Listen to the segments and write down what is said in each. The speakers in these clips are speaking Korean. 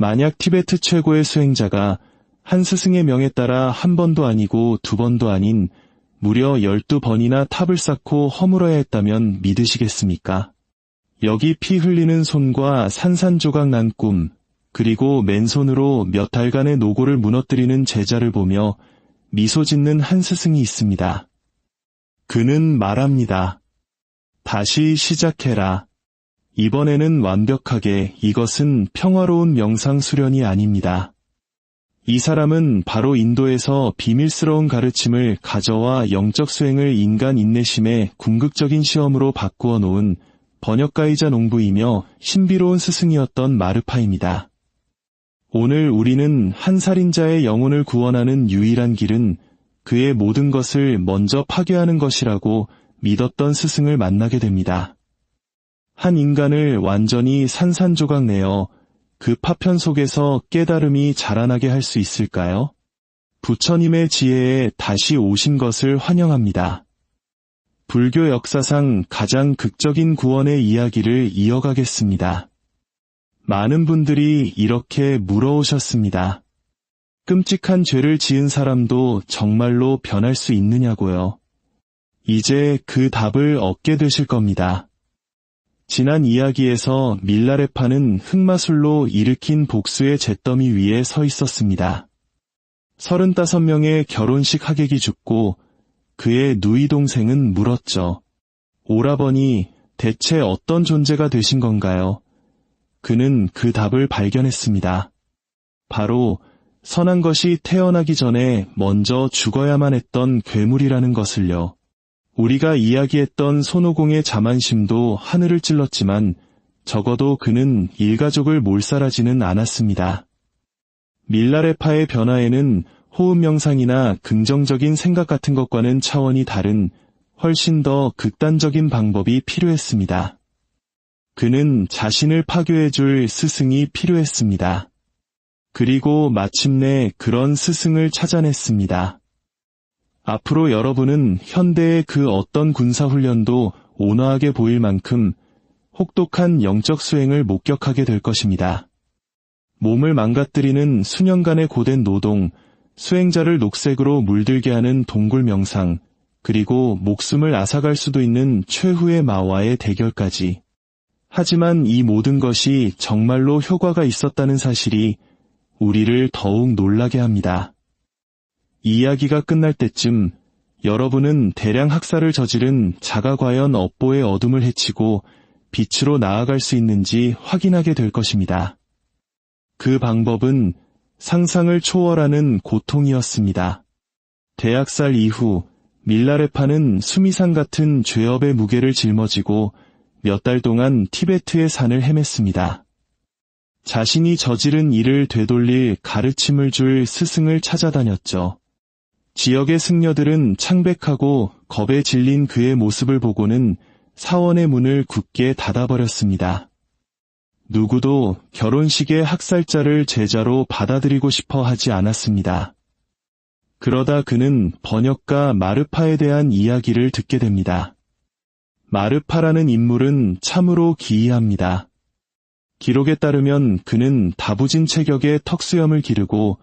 만약 티베트 최고의 수행자가 한 스승의 명에 따라 한 번도 아니고 두 번도 아닌 무려 12번이나 탑을 쌓고 허물어야 했다면 믿으시겠습니까? 여기 피 흘리는 손과 산산조각 난 꿈, 그리고 맨손으로 몇 달간의 노고를 무너뜨리는 제자를 보며 미소 짓는 한 스승이 있습니다. 그는 말합니다. 다시 시작해라. 이번에는 완벽하게. 이것은 평화로운 명상 수련이 아닙니다. 이 사람은 바로 인도에서 비밀스러운 가르침을 가져와 영적 수행을 인간 인내심의 궁극적인 시험으로 바꾸어 놓은 번역가이자 농부이며 신비로운 스승이었던 마르파입니다. 오늘 우리는 한 살인자의 영혼을 구원하는 유일한 길은 그의 모든 것을 먼저 파괴하는 것이라고 믿었던 스승을 만나게 됩니다. 한 인간을 완전히 산산조각 내어 그 파편 속에서 깨달음이 자라나게 할 수 있을까요? 부처님의 지혜에 다시 오신 것을 환영합니다. 불교 역사상 가장 극적인 구원의 이야기를 이어가겠습니다. 많은 분들이 이렇게 물어오셨습니다. 끔찍한 죄를 지은 사람도 정말로 변할 수 있느냐고요. 이제 그 답을 얻게 되실 겁니다. 지난 이야기에서 밀라레파는 흑마술로 일으킨 복수의 잿더미 위에 서 있었습니다. 35명의 결혼식 하객이 죽고 그의 누이 동생은 물었죠. 오라버니, 대체 어떤 존재가 되신 건가요? 그는 그 답을 발견했습니다. 바로 선한 것이 태어나기 전에 먼저 죽어야만 했던 괴물이라는 것을요. 우리가 이야기했던 손오공의 자만심도 하늘을 찔렀지만 적어도 그는 일가족을 몰살하지는 않았습니다. 밀라레파의 변화에는 호흡 명상이나 긍정적인 생각 같은 것과는 차원이 다른 훨씬 더 극단적인 방법이 필요했습니다. 그는 자신을 파괴해줄 스승이 필요했습니다. 그리고 마침내 그런 스승을 찾아냈습니다. 앞으로 여러분은 현대의 그 어떤 군사훈련도 온화하게 보일 만큼 혹독한 영적 수행을 목격하게 될 것입니다. 몸을 망가뜨리는 수년간의 고된 노동, 수행자를 녹색으로 물들게 하는 동굴 명상, 그리고 목숨을 앗아갈 수도 있는 최후의 마와의 대결까지. 하지만 이 모든 것이 정말로 효과가 있었다는 사실이 우리를 더욱 놀라게 합니다. 이야기가 끝날 때쯤 여러분은 대량 학살을 저지른 자가 과연 업보의 어둠을 헤치고 빛으로 나아갈 수 있는지 확인하게 될 것입니다. 그 방법은 상상을 초월하는 고통이었습니다. 대학살 이후 밀라레파는 수미산 같은 죄업의 무게를 짊어지고 몇 달 동안 티베트의 산을 헤맸습니다. 자신이 저지른 일을 되돌릴 가르침을 줄 스승을 찾아다녔죠. 지역의 승려들은 창백하고 겁에 질린 그의 모습을 보고는 사원의 문을 굳게 닫아버렸습니다. 누구도 결혼식의 학살자를 제자로 받아들이고 싶어 하지 않았습니다. 그러다 그는 번역가 마르파에 대한 이야기를 듣게 됩니다. 마르파라는 인물은 참으로 기이합니다. 기록에 따르면 그는 다부진 체격의 턱수염을 기르고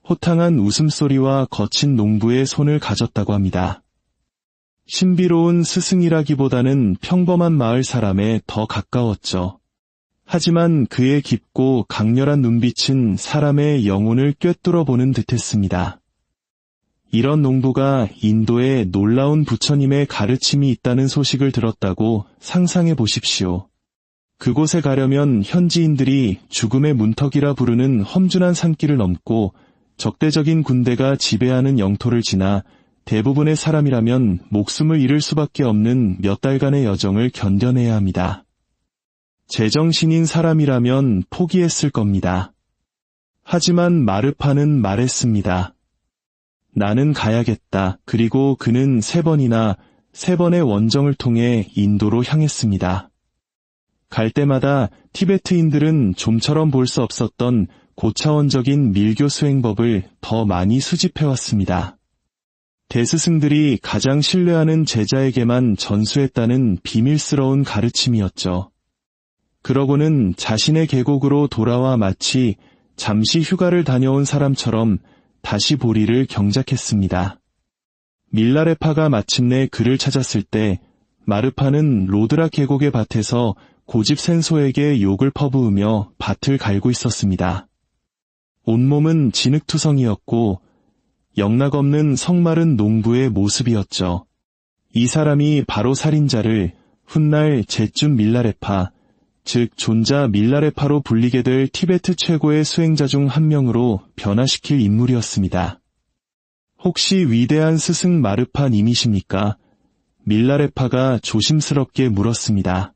호탕한 웃음소리와 거친 농부의 손을 가졌다고 합니다. 신비로운 스승이라기보다는 평범한 마을 사람에 더 가까웠죠. 하지만 그의 깊고 강렬한 눈빛은 사람의 영혼을 꿰뚫어 보는 듯했습니다. 이런 농부가 인도에 놀라운 부처님의 가르침이 있다는 소식을 들었다고 상상해 보십시오. 그곳에 가려면 현지인들이 죽음의 문턱이라 부르는 험준한 산길을 넘고 적대적인 군대가 지배하는 영토를 지나 대부분의 사람이라면 목숨을 잃을 수밖에 없는 몇 달간의 여정을 견뎌내야 합니다. 제정신인 사람이라면 포기했을 겁니다. 하지만 마르파는 말했습니다. 나는 가야겠다. 그리고 그는 3번의 원정을 통해 인도로 향했습니다. 갈 때마다 티베트인들은 좀처럼 볼 수 없었던 고차원적인 밀교 수행법을 더 많이 수집해왔습니다. 대스승들이 가장 신뢰하는 제자에게만 전수했다는 비밀스러운 가르침이었죠. 그러고는 자신의 계곡으로 돌아와 마치 잠시 휴가를 다녀온 사람처럼 다시 보리를 경작했습니다. 밀라레파가 마침내 그를 찾았을 때 마르파는 로드라 계곡의 밭에서 고집센 소에게 욕을 퍼부으며 밭을 갈고 있었습니다. 온몸은 진흙투성이었고 영락없는 성마른 농부의 모습이었죠. 이 사람이 바로 살인자를 훗날 제쭌 밀라레파, 즉 존자 밀라레파로 불리게 될 티베트 최고의 수행자 중 한 명으로 변화시킬 인물이었습니다. 혹시 위대한 스승 마르파님이십니까? 밀라레파가 조심스럽게 물었습니다.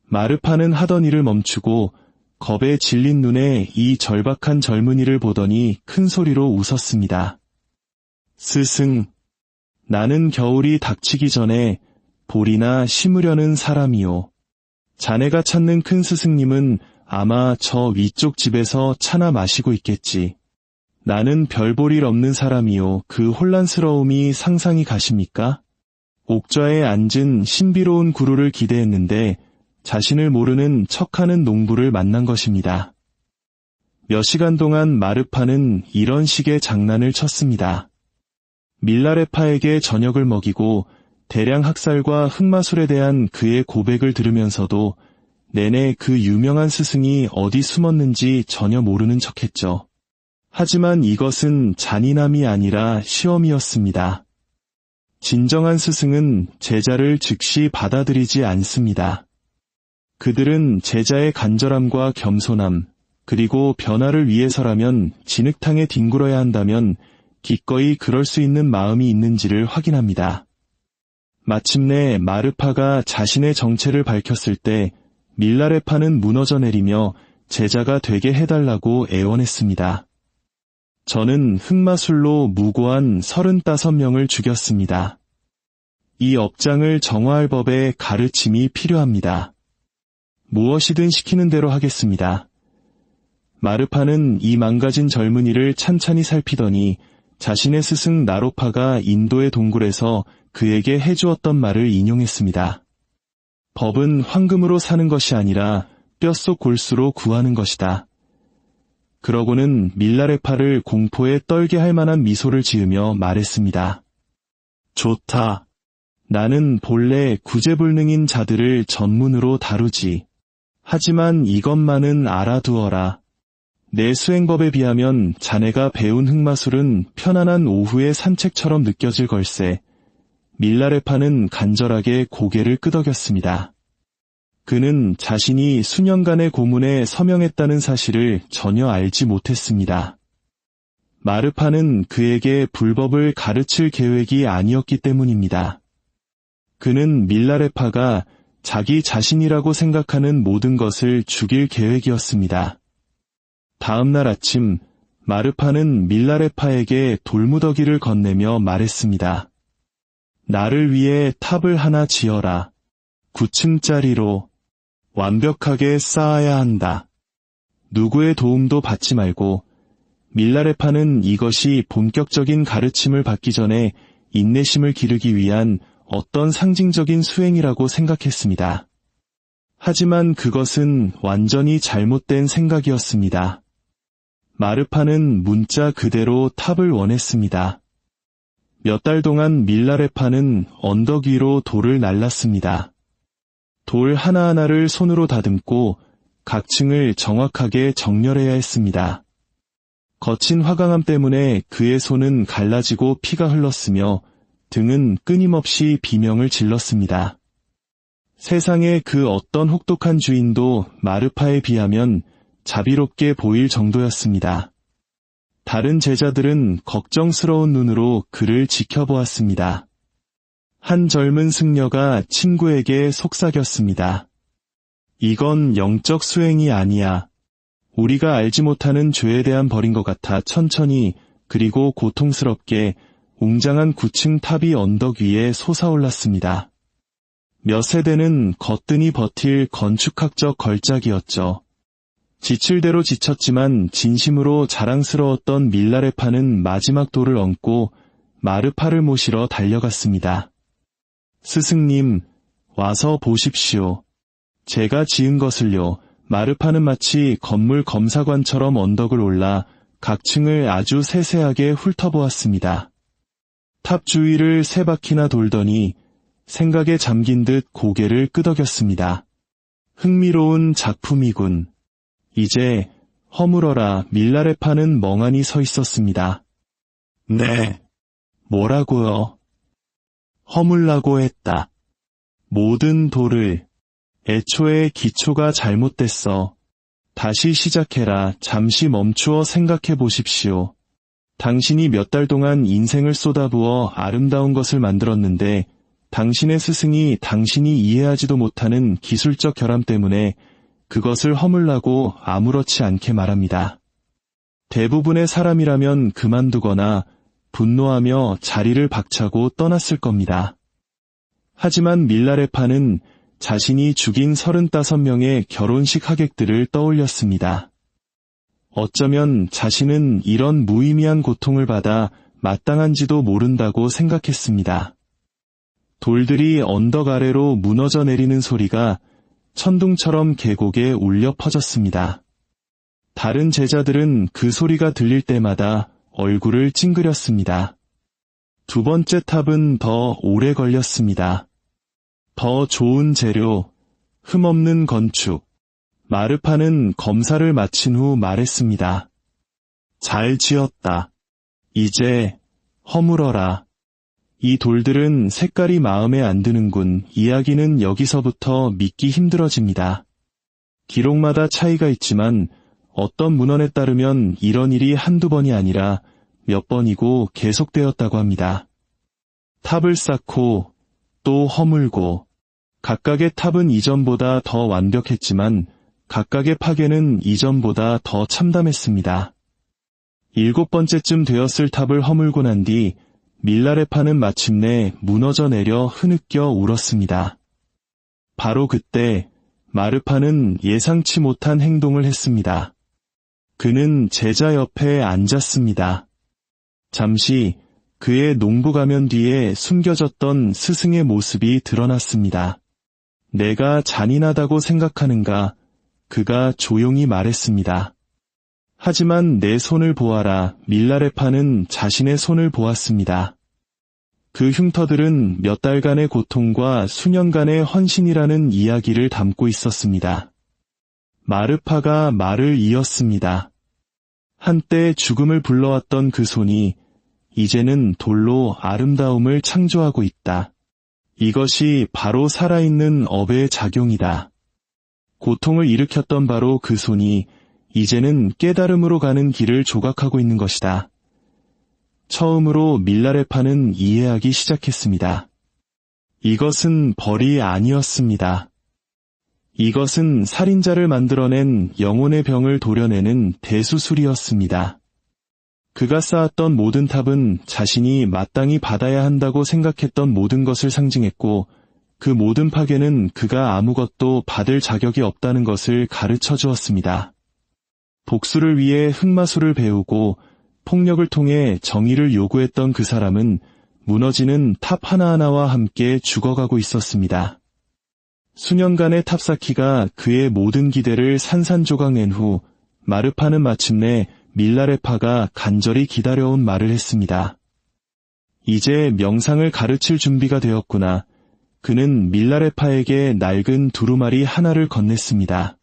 마르파는 하던 일을 멈추고 겁에 질린 눈에 이 절박한 젊은이를 보더니 큰 소리로 웃었습니다. 스승, 나는 겨울이 닥치기 전에 볼이나 심으려는 사람이요. 자네가 찾는 큰 스승님은 아마 저 위쪽 집에서 차나 마시고 있겠지. 나는 별 볼 일 없는 사람이요. 그 혼란스러움이 상상이 가십니까? 옥좌에 앉은 신비로운 구루를 기대했는데 자신을 모르는 척하는 농부를 만난 것입니다. 몇 시간 동안 마르파는 이런 식의 장난을 쳤습니다. 밀라레파에게 저녁을 먹이고 대량 학살과 흑마술에 대한 그의 고백을 들으면서도 내내 그 유명한 스승이 어디 숨었는지 전혀 모르는 척했죠. 하지만 이것은 잔인함이 아니라 시험이었습니다. 진정한 스승은 제자를 즉시 받아들이지 않습니다. 그들은 제자의 간절함과 겸손함, 그리고 변화를 위해서라면 진흙탕에 뒹굴어야 한다면 기꺼이 그럴 수 있는 마음이 있는지를 확인합니다. 마침내 마르파가 자신의 정체를 밝혔을 때 밀라레파는 무너져 내리며 제자가 되게 해달라고 애원했습니다. 저는 흑마술로 무고한 35명을 죽였습니다. 이 업장을 정화할 법의 가르침이 필요합니다. 무엇이든 시키는 대로 하겠습니다. 마르파는 이 망가진 젊은이를 찬찬히 살피더니 자신의 스승 나로파가 인도의 동굴에서 그에게 해주었던 말을 인용했습니다. 법은 황금으로 사는 것이 아니라 뼛속 골수로 구하는 것이다. 그러고는 밀라레파를 공포에 떨게 할 만한 미소를 지으며 말했습니다. 좋다. 나는 본래 구제불능인 자들을 전문으로 다루지. 하지만 이것만은 알아두어라. 내 수행법에 비하면 자네가 배운 흑마술은 편안한 오후의 산책처럼 느껴질 걸세. 밀라레파는 간절하게 고개를 끄덕였습니다. 그는 자신이 수년간의 고문에 서명했다는 사실을 전혀 알지 못했습니다. 마르파는 그에게 불법을 가르칠 계획이 아니었기 때문입니다. 그는 밀라레파가 자기 자신이라고 생각하는 모든 것을 죽일 계획이었습니다. 다음 날 아침 마르파는 밀라레파에게 돌무더기를 건네며 말했습니다. 나를 위해 탑을 하나 지어라. 9층짜리로 완벽하게 쌓아야 한다. 누구의 도움도 받지 말고. 밀라레파는 이것이 본격적인 가르침을 받기 전에 인내심을 기르기 위한 어떤 상징적인 수행이라고 생각했습니다. 하지만 그것은 완전히 잘못된 생각이었습니다. 마르파는 문자 그대로 탑을 원했습니다. 몇 달 동안 밀라레파는 언덕 위로 돌을 날랐습니다. 돌 하나하나를 손으로 다듬고 각 층을 정확하게 정렬해야 했습니다. 거친 화강암 때문에 그의 손은 갈라지고 피가 흘렀으며 등은 끊임없이 비명을 질렀습니다. 세상의 그 어떤 혹독한 주인도 마르파에 비하면 자비롭게 보일 정도였습니다. 다른 제자들은 걱정스러운 눈으로 그를 지켜보았습니다. 한 젊은 승려가 친구에게 속삭였습니다. 이건 영적 수행이 아니야. 우리가 알지 못하는 죄에 대한 벌인 것 같아 천천히 그리고 고통스럽게 웅장한 9층 탑이 언덕 위에 솟아올랐습니다. 몇 세대는 거뜬히 버틸 건축학적 걸작이었죠. 지칠 대로 지쳤지만 진심으로 자랑스러웠던 밀라레파는 마지막 돌을 얹고 마르파를 모시러 달려갔습니다. 스승님, 와서 보십시오. 제가 지은 것을요. 마르파는 마치 건물 검사관처럼 언덕을 올라 각 층을 아주 세세하게 훑어보았습니다. 탑 주위를 3바퀴나 돌더니 생각에 잠긴 듯 고개를 끄덕였습니다. 흥미로운 작품이군. 이제 허물어라. 밀라레파는 멍하니 서 있었습니다. 네. 뭐라고요? 허물라고 했다. 모든 돌을. 애초에 기초가 잘못됐어. 다시 시작해라. 잠시 멈추어 생각해 보십시오. 당신이 몇 달 동안 인생을 쏟아부어 아름다운 것을 만들었는데 당신의 스승이 당신이 이해하지도 못하는 기술적 결함 때문에 그것을 허물라고 아무렇지 않게 말합니다. 대부분의 사람이라면 그만두거나 분노하며 자리를 박차고 떠났을 겁니다. 하지만 밀라레파는 자신이 죽인 35명의 결혼식 하객들을 떠올렸습니다. 어쩌면 자신은 이런 무의미한 고통을 받아 마땅한지도 모른다고 생각했습니다. 돌들이 언덕 아래로 무너져 내리는 소리가 천둥처럼 계곡에 울려 퍼졌습니다. 다른 제자들은 그 소리가 들릴 때마다 얼굴을 찡그렸습니다. 2번째 탑은 더 오래 걸렸습니다. 더 좋은 재료, 흠없는 건축. 마르파는 검사를 마친 후 말했습니다. 잘 지었다. 이제 허물어라. 이 돌들은 색깔이 마음에 안 드는군. 이야기는 여기서부터 믿기 힘들어집니다. 기록마다 차이가 있지만 어떤 문헌에 따르면 이런 일이 한두 번이 아니라 몇 번이고 계속되었다고 합니다. 탑을 쌓고 또 허물고 각각의 탑은 이전보다 더 완벽했지만 각각의 파괴는 이전보다 더 참담했습니다. 7번째쯤 되었을 탑을 허물고 난 뒤 밀라레파는 마침내 무너져 내려 흐느껴 울었습니다. 바로 그때 마르파는 예상치 못한 행동을 했습니다. 그는 제자 옆에 앉았습니다. 잠시 그의 농부 가면 뒤에 숨겨졌던 스승의 모습이 드러났습니다. 내가 잔인하다고 생각하는가? 그가 조용히 말했습니다. 하지만 내 손을 보아라. 밀라레파는 자신의 손을 보았습니다. 그 흉터들은 몇 달간의 고통과 수년간의 헌신이라는 이야기를 담고 있었습니다. 마르파가 말을 이었습니다. 한때 죽음을 불러왔던 그 손이 이제는 돌로 아름다움을 창조하고 있다. 이것이 바로 살아있는 업의 작용이다. 고통을 일으켰던 바로 그 손이 이제는 깨달음으로 가는 길을 조각하고 있는 것이다. 처음으로 밀라레파는 이해하기 시작했습니다. 이것은 벌이 아니었습니다. 이것은 살인자를 만들어낸 영혼의 병을 도려내는 대수술이었습니다. 그가 쌓았던 모든 탑은 자신이 마땅히 받아야 한다고 생각했던 모든 것을 상징했고 그 모든 파괴는 그가 아무것도 받을 자격이 없다는 것을 가르쳐 주었습니다. 복수를 위해 흑마술을 배우고 폭력을 통해 정의를 요구했던 그 사람은 무너지는 탑 하나하나와 함께 죽어가고 있었습니다. 수년간의 탑 쌓기가 그의 모든 기대를 산산조각 낸 후 마르파는 마침내 밀라레파가 간절히 기다려온 말을 했습니다. 이제 명상을 가르칠 준비가 되었구나. 그는 밀라레파에게 낡은 두루마리 하나를 건넸습니다.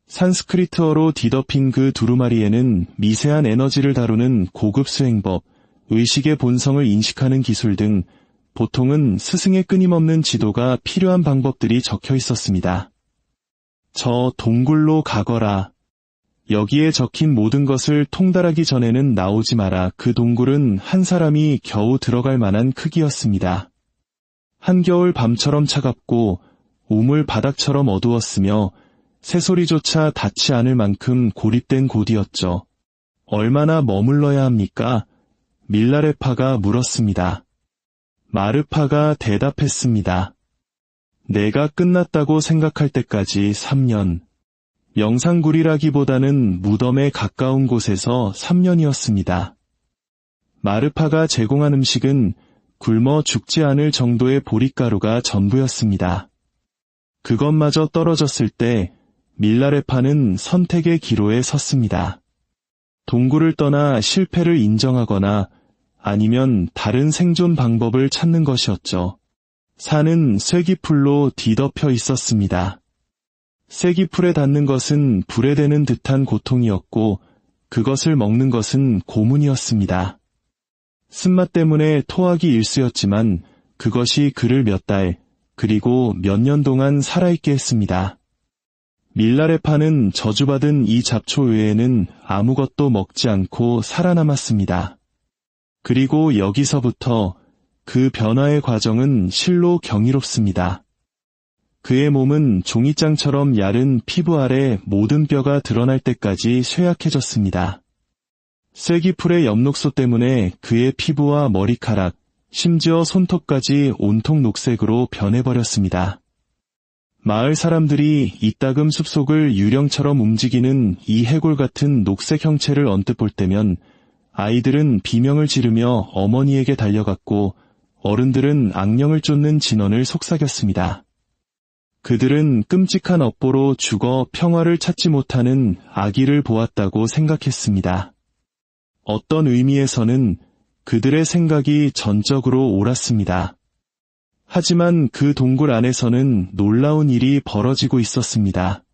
산스크리트어로 뒤덮인 그 두루마리에는 미세한 에너지를 다루는 고급 수행법, 의식의 본성을 인식하는 기술 등 보통은 스승의 끊임없는 지도가 필요한 방법들이 적혀 있었습니다. 저 동굴로 가거라. 여기에 적힌 모든 것을 통달하기 전에는 나오지 마라. 그 동굴은 한 사람이 겨우 들어갈 만한 크기였습니다. 한겨울 밤처럼 차갑고 우물 바닥처럼 어두웠으며 새소리조차 닿지 않을 만큼 고립된 곳이었죠. 얼마나 머물러야 합니까? 밀라레파가 물었습니다. 마르파가 대답했습니다. 내가 끝났다고 생각할 때까지 3년. 영상굴이라기보다는 무덤에 가까운 곳에서 3년이었습니다. 마르파가 제공한 음식은 굶어 죽지 않을 정도의 보릿가루가 전부였습니다. 그것마저 떨어졌을 때 밀라레파는 선택의 기로에 섰습니다. 동굴을 떠나 실패를 인정하거나 아니면 다른 생존 방법을 찾는 것이었죠. 산은 쐐기풀로 뒤덮여 있었습니다. 쐐기풀에 닿는 것은 불에 대는 듯한 고통이었고 그것을 먹는 것은 고문이었습니다. 쓴맛 때문에 토하기 일쑤였지만 그것이 그를 몇 달, 그리고 몇 년 동안 살아있게 했습니다. 밀라레파는 저주받은 이 잡초 외에는 아무것도 먹지 않고 살아남았습니다. 그리고 여기서부터 그 변화의 과정은 실로 경이롭습니다. 그의 몸은 종이장처럼 야른 피부 아래 모든 뼈가 드러날 때까지 쇠약해졌습니다. 쐐기풀의 엽록소 때문에 그의 피부와 머리카락, 심지어 손톱까지 온통 녹색으로 변해버렸습니다. 마을 사람들이 이따금 숲속을 유령처럼 움직이는 이 해골 같은 녹색 형체를 언뜻 볼 때면 아이들은 비명을 지르며 어머니에게 달려갔고 어른들은 악령을 쫓는 진원을 속삭였습니다. 그들은 끔찍한 업보로 죽어 평화를 찾지 못하는 아기를 보았다고 생각했습니다. 어떤 의미에서는 그들의 생각이 전적으로 옳았습니다. 하지만 그 동굴 안에서는 놀라운 일이 벌어지고 있었습니다.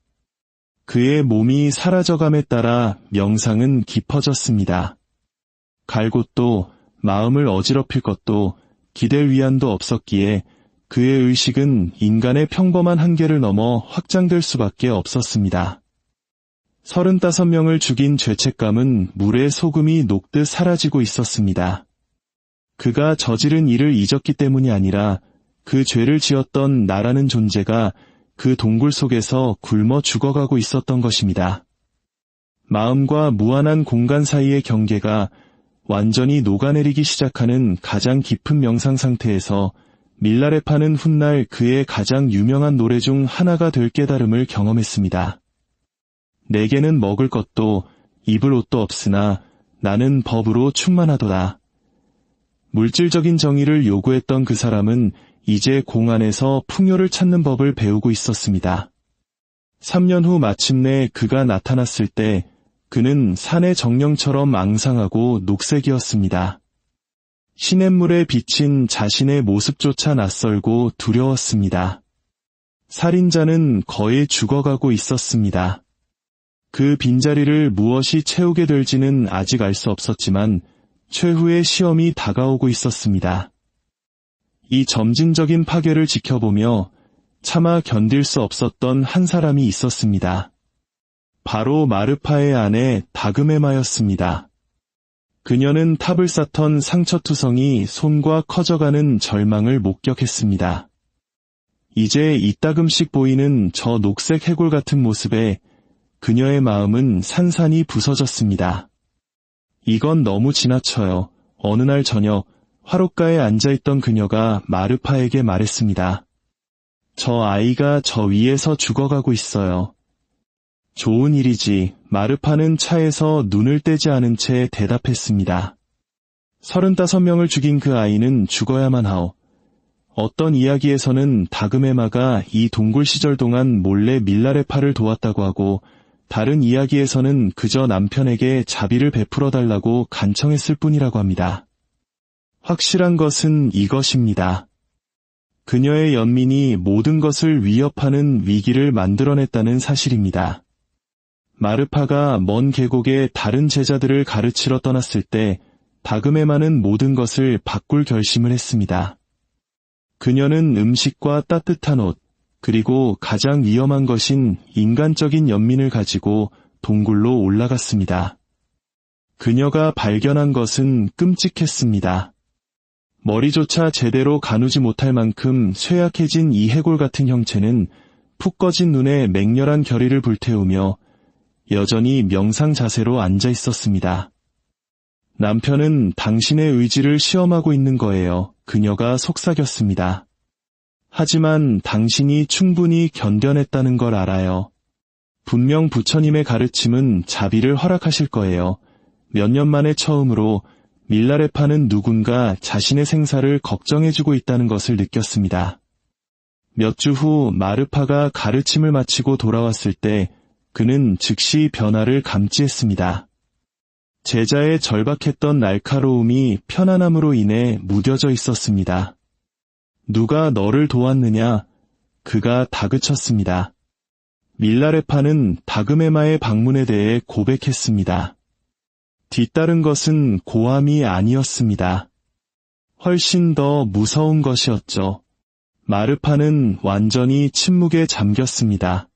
그의 몸이 사라져감에 따라 명상은 깊어졌습니다. 갈 곳도 마음을 어지럽힐 것도 기댈 위안도 없었기에 그의 의식은 인간의 평범한 한계를 넘어 확장될 수밖에 없었습니다. 35명을 죽인 죄책감은 물에 소금이 녹듯 사라지고 있었습니다. 그가 저지른 일을 잊었기 때문이 아니라 그 죄를 지었던 나라는 존재가 그 동굴 속에서 굶어 죽어가고 있었던 것입니다. 마음과 무한한 공간 사이의 경계가 완전히 녹아내리기 시작하는 가장 깊은 명상 상태에서 밀라레파는 훗날 그의 가장 유명한 노래 중 하나가 될 깨달음을 경험했습니다. 내게는 먹을 것도 입을 옷도 없으나 나는 법으로 충만하도다. 물질적인 정의를 요구했던 그 사람은 이제 공안에서 풍요를 찾는 법을 배우고 있었습니다. 3년 후 마침내 그가 나타났을 때 그는 산의 정령처럼 앙상하고 녹색이었습니다. 시냇물에 비친 자신의 모습조차 낯설고 두려웠습니다. 살인자는 거의 죽어가고 있었습니다. 그 빈자리를 무엇이 채우게 될지는 아직 알 수 없었지만 최후의 시험이 다가오고 있었습니다. 이 점진적인 파괴를 지켜보며 차마 견딜 수 없었던 한 사람이 있었습니다. 바로 마르파의 아내 다그메마였습니다. 그녀는 탑을 쌓던 상처투성이 손과 커져가는 절망을 목격했습니다. 이제 이따금씩 보이는 저 녹색 해골 같은 모습에 그녀의 마음은 산산이 부서졌습니다. 이건 너무 지나쳐요. 어느 날 저녁 화롯가에 앉아있던 그녀가 마르파에게 말했습니다. 저 아이가 저 위에서 죽어가고 있어요. 좋은 일이지. 마르파는 차에서 눈을 떼지 않은 채 대답했습니다. 35명을 죽인 그 아이는 죽어야만 하오. 어떤 이야기에서는 다그메마가 이 동굴 시절 동안 몰래 밀라레파를 도왔다고 하고 다른 이야기에서는 그저 남편에게 자비를 베풀어달라고 간청했을 뿐이라고 합니다. 확실한 것은 이것입니다. 그녀의 연민이 모든 것을 위협하는 위기를 만들어냈다는 사실입니다. 마르파가 먼 계곡에 다른 제자들을 가르치러 떠났을 때 다그메마는 모든 것을 바꿀 결심을 했습니다. 그녀는 음식과 따뜻한 옷, 그리고 가장 위험한 것인 인간적인 연민을 가지고 동굴로 올라갔습니다. 그녀가 발견한 것은 끔찍했습니다. 머리조차 제대로 가누지 못할 만큼 쇠약해진 이 해골 같은 형체는 푹 꺼진 눈에 맹렬한 결의를 불태우며 여전히 명상 자세로 앉아 있었습니다. 남편은 당신의 의지를 시험하고 있는 거예요. 그녀가 속삭였습니다. 하지만 당신이 충분히 견뎌냈다는 걸 알아요. 분명 부처님의 가르침은 자비를 허락하실 거예요. 몇 년 만에 처음으로 밀라레파는 누군가 자신의 생사를 걱정해주고 있다는 것을 느꼈습니다. 몇 주 후 마르파가 가르침을 마치고 돌아왔을 때 그는 즉시 변화를 감지했습니다. 제자의 절박했던 날카로움이 편안함으로 인해 무뎌져 있었습니다. 누가 너를 도왔느냐? 그가 다그쳤습니다. 밀라레파는 다그메마의 방문에 대해 고백했습니다. 뒤따른 것은 고함이 아니었습니다. 훨씬 더 무서운 것이었죠. 마르파는 완전히 침묵에 잠겼습니다.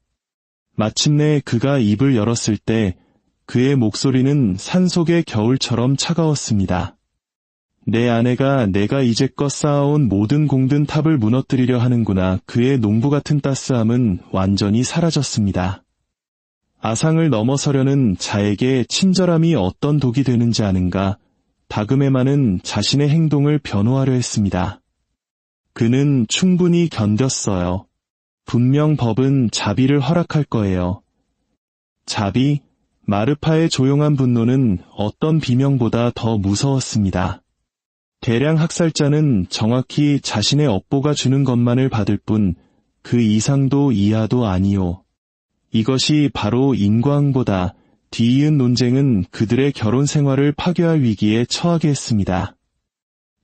마침내 그가 입을 열었을 때 그의 목소리는 산속의 겨울처럼 차가웠습니다. 내 아내가 내가 이제껏 쌓아온 모든 공든 탑을 무너뜨리려 하는구나. 그의 농부 같은 따스함은 완전히 사라졌습니다. 아상을 넘어서려는 자에게 친절함이 어떤 독이 되는지 아는가? 다그메마는 자신의 행동을 변호하려 했습니다. 그는 충분히 견뎠어요. 분명 법은 자비를 허락할 거예요. 자비? 마르파의 조용한 분노는 어떤 비명보다 더 무서웠습니다. 대량 학살자는 정확히 자신의 업보가 주는 것만을 받을 뿐 그 이상도 이하도 아니요. 이것이 바로 인과응보다. 뒤이은 논쟁은 그들의 결혼 생활을 파괴할 위기에 처하게 했습니다.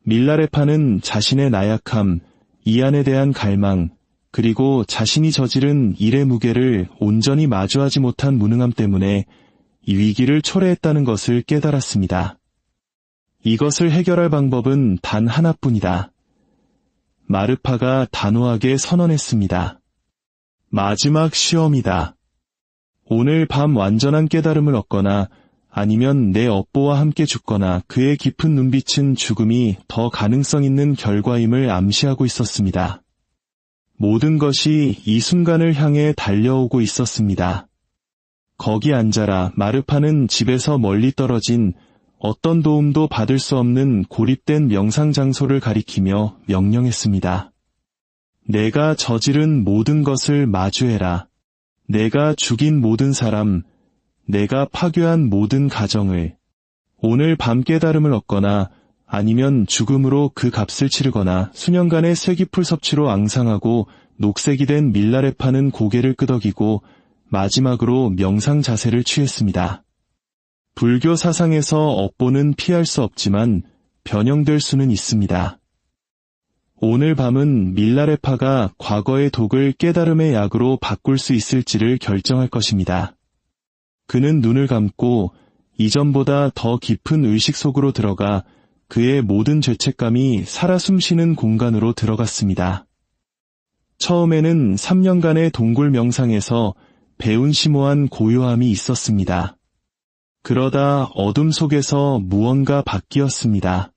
밀라레파는 자신의 나약함, 이안에 대한 갈망, 그리고 자신이 저지른 일의 무게를 온전히 마주하지 못한 무능함 때문에 이 위기를 초래했다는 것을 깨달았습니다. 이것을 해결할 방법은 단 하나뿐이다. 마르파가 단호하게 선언했습니다. 마지막 시험이다. 오늘 밤 완전한 깨달음을 얻거나 아니면 내 업보와 함께 죽거나. 그의 깊은 눈빛은 죽음이 더 가능성 있는 결과임을 암시하고 있었습니다. 모든 것이 이 순간을 향해 달려오고 있었습니다. 거기 앉아라. 마르파는 집에서 멀리 떨어진 어떤 도움도 받을 수 없는 고립된 명상 장소를 가리키며 명령했습니다. 내가 저지른 모든 것을 마주해라. 내가 죽인 모든 사람, 내가 파괴한 모든 가정을. 오늘 밤 깨달음을 얻거나 아니면 죽음으로 그 값을 치르거나. 수년간의 쇠기풀 섭취로 앙상하고 녹색이 된 밀라레파는 고개를 끄덕이고 마지막으로 명상 자세를 취했습니다. 불교 사상에서 업보는 피할 수 없지만 변형될 수는 있습니다. 오늘 밤은 밀라레파가 과거의 독을 깨달음의 약으로 바꿀 수 있을지를 결정할 것입니다. 그는 눈을 감고 이전보다 더 깊은 의식 속으로 들어가 그의 모든 죄책감이 살아 숨쉬는 공간으로 들어갔습니다. 처음에는 3년간의 동굴 명상에서 배운 심오한 고요함이 있었습니다. 그러다 어둠 속에서 무언가 바뀌었습니다.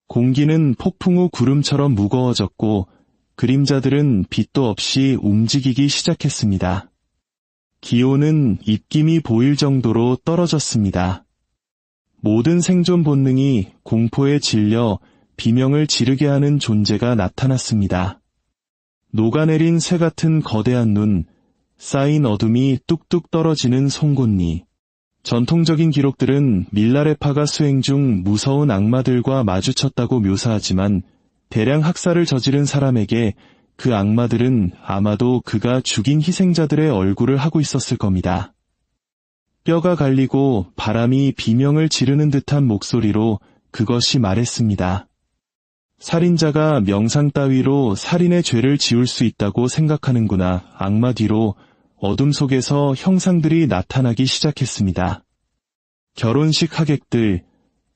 공기는 폭풍 후 구름처럼 무거워졌고 그림자들은 빛도 없이 움직이기 시작했습니다. 기온은 입김이 보일 정도로 떨어졌습니다. 모든 생존 본능이 공포에 질려 비명을 지르게 하는 존재가 나타났습니다. 녹아내린 새 같은 거대한 눈, 쌓인 어둠이 뚝뚝 떨어지는 송곳니. 전통적인 기록들은 밀라레파가 수행 중 무서운 악마들과 마주쳤다고 묘사하지만 대량 학살을 저지른 사람에게 그 악마들은 아마도 그가 죽인 희생자들의 얼굴을 하고 있었을 겁니다. 뼈가 갈리고 바람이 비명을 지르는 듯한 목소리로 그것이 말했습니다. 살인자가 명상 따위로 살인의 죄를 지울 수 있다고 생각하는구나. 악마 뒤로 어둠 속에서 형상들이 나타나기 시작했습니다. 결혼식 하객들,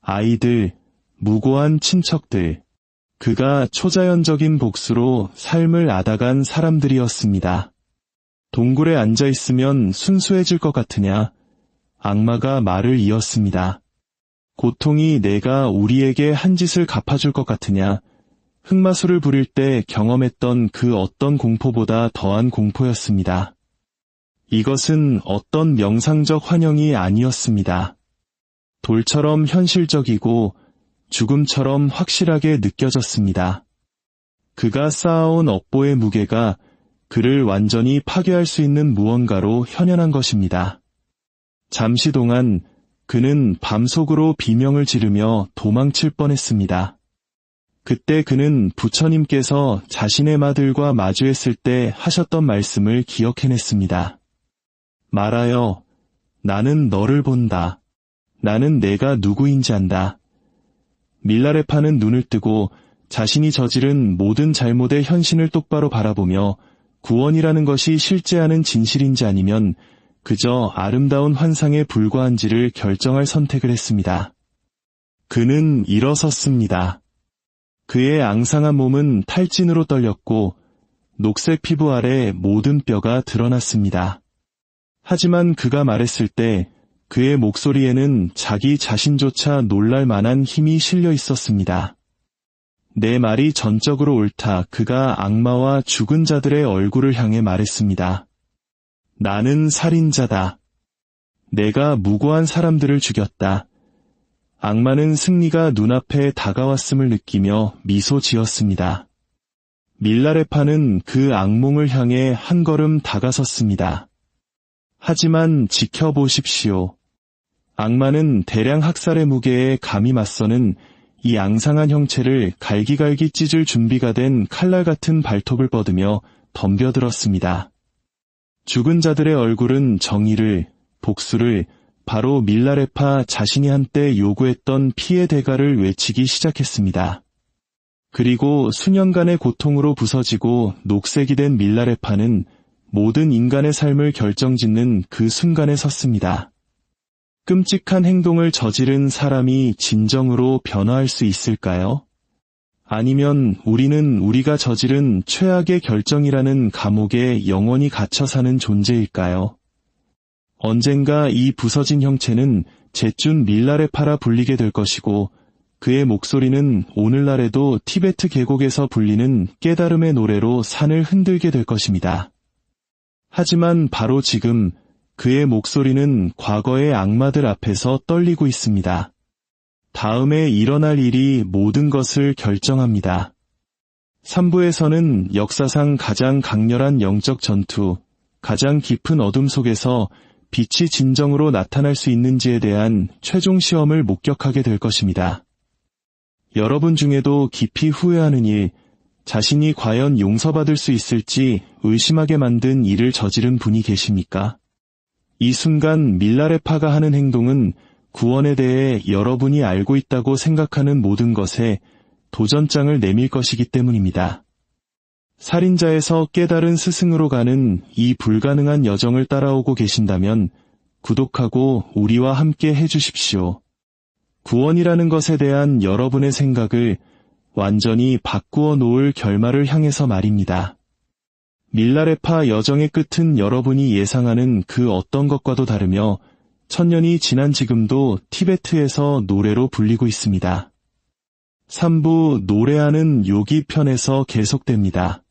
아이들, 무고한 친척들. 그가 초자연적인 복수로 삶을 앗아간 사람들이었습니다. 동굴에 앉아있으면 순수해질 것 같으냐? 악마가 말을 이었습니다. 고통이 내가 우리에게 한 짓을 갚아줄 것 같으냐? 흑마술을 부릴 때 경험했던 그 어떤 공포보다 더한 공포였습니다. 이것은 어떤 명상적 환영이 아니었습니다. 돌처럼 현실적이고 죽음처럼 확실하게 느껴졌습니다. 그가 쌓아온 업보의 무게가 그를 완전히 파괴할 수 있는 무언가로 현현한 것입니다. 잠시 동안 그는 밤속으로 비명을 지르며 도망칠 뻔했습니다. 그때 그는 부처님께서 자신의 마들과 마주했을 때 하셨던 말씀을 기억해냈습니다. 말하여, 나는 너를 본다. 나는 내가 누구인지 안다. 밀라레파는 눈을 뜨고 자신이 저지른 모든 잘못의 현신을 똑바로 바라보며 구원이라는 것이 실제하는 진실인지 아니면 그저 아름다운 환상에 불과한지를 결정할 선택을 했습니다. 그는 일어섰습니다. 그의 앙상한 몸은 탈진으로 떨렸고 녹색 피부 아래 모든 뼈가 드러났습니다. 하지만 그가 말했을 때 그의 목소리에는 자기 자신조차 놀랄 만한 힘이 실려 있었습니다. 내 말이 전적으로 옳다. 그가 악마와 죽은 자들의 얼굴을 향해 말했습니다. 나는 살인자다. 내가 무고한 사람들을 죽였다. 악마는 승리가 눈앞에 다가왔음을 느끼며 미소 지었습니다. 밀라레파는 그 악몽을 향해 한 걸음 다가섰습니다. 하지만 지켜보십시오. 악마는 대량 학살의 무게에 감히 맞서는 이 앙상한 형체를 갈기갈기 찢을 준비가 된 칼날 같은 발톱을 뻗으며 덤벼들었습니다. 죽은 자들의 얼굴은 정의를, 복수를, 바로 밀라레파 자신이 한때 요구했던 피의 대가를 외치기 시작했습니다. 그리고 수년간의 고통으로 부서지고 녹색이 된 밀라레파는 모든 인간의 삶을 결정짓는 그 순간에 섰습니다. 끔찍한 행동을 저지른 사람이 진정으로 변화할 수 있을까요? 아니면 우리는 우리가 저지른 최악의 결정이라는 감옥에 영원히 갇혀 사는 존재일까요? 언젠가 이 부서진 형체는 제쭌 밀라레파라 불리게 될 것이고 그의 목소리는 오늘날에도 티베트 계곡에서 불리는 깨달음의 노래로 산을 흔들게 될 것입니다. 하지만 바로 지금 그의 목소리는 과거의 악마들 앞에서 떨리고 있습니다. 다음에 일어날 일이 모든 것을 결정합니다. 3부에서는 역사상 가장 강렬한 영적 전투, 가장 깊은 어둠 속에서 빛이 진정으로 나타날 수 있는지에 대한 최종 시험을 목격하게 될 것입니다. 여러분 중에도 깊이 후회하는 일, 자신이 과연 용서받을 수 있을지 의심하게 만든 일을 저지른 분이 계십니까? 이 순간 밀라레파가 하는 행동은 구원에 대해 여러분이 알고 있다고 생각하는 모든 것에 도전장을 내밀 것이기 때문입니다. 살인자에서 깨달은 스승으로 가는 이 불가능한 여정을 따라오고 계신다면 구독하고 우리와 함께 해주십시오. 구원이라는 것에 대한 여러분의 생각을 완전히 바꾸어 놓을 결말을 향해서 말입니다. 밀라레파 여정의 끝은 여러분이 예상하는 그 어떤 것과도 다르며 천년이 지난 지금도 티베트에서 노래로 불리고 있습니다. 3부 노래하는 요기 편에서 계속됩니다.